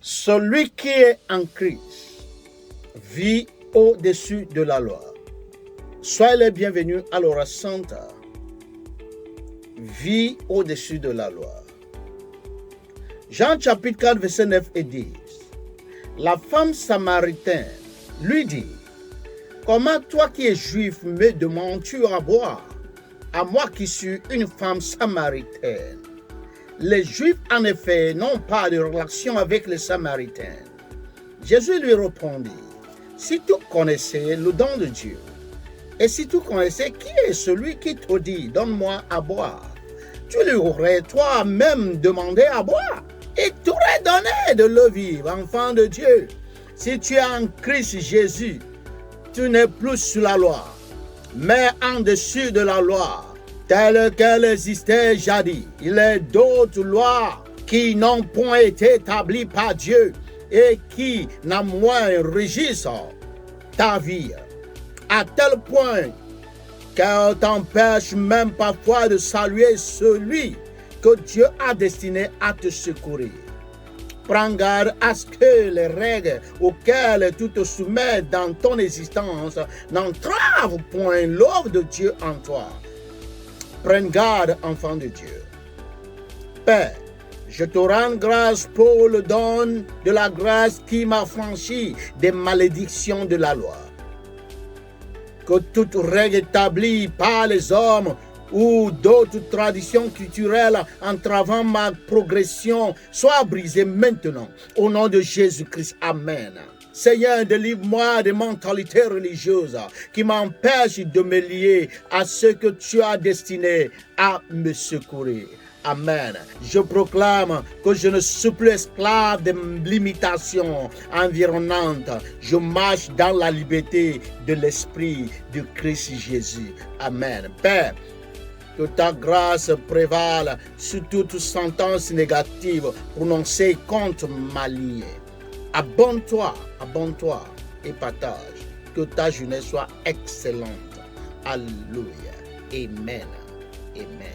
Celui qui est en Christ vit au-dessus de la loi. Soyez les bienvenus à l'Hora Santa. Vit au-dessus de la loi. Jean chapitre 4, verset 9 et 10. La femme samaritaine lui dit: comment toi qui es juif me demandes-tu à boire, à moi qui suis une femme samaritaine? Les Juifs, en effet, n'ont pas de relation avec les Samaritains. Jésus lui répondit: si tu connaissais le don de Dieu, et si tu connaissais qui est celui qui te dit donne-moi à boire, tu lui aurais toi-même demandé à boire, et t'aurais donné de l'eau vive, enfant de Dieu. Si tu es en Christ Jésus, tu n'es plus sous la loi, mais en dessus de la loi, telle qu'elle existait jadis. Il est d'autres lois qui n'ont point été établies par Dieu et qui néanmoins régissent ta vie, à tel point qu'elle t'empêche même parfois de saluer celui que Dieu a destiné à te secourir. Prends garde à ce que les règles auxquelles tu te soumets dans ton existence n'entravent point l'œuvre de Dieu en toi. Prends garde, enfant de Dieu. Père, je te rends grâce pour le don de la grâce qui m'a franchi des malédictions de la loi. Que toute règle établie par les hommes ou d'autres traditions culturelles entravant ma progression soit brisée maintenant. Au nom de Jésus-Christ, Amen. Seigneur, délivre-moi des mentalités religieuses qui m'empêchent de me lier à ce que tu as destiné à me secourir. Amen. Je proclame que je ne suis plus esclave des limitations environnantes. Je marche dans la liberté de l'Esprit de Christ Jésus. Amen. Père, que ta grâce prévale sur toute sentence négative prononcée contre ma lignée. Abonne-toi et partage. Que ta journée soit excellente. Alléluia. Amen. Amen.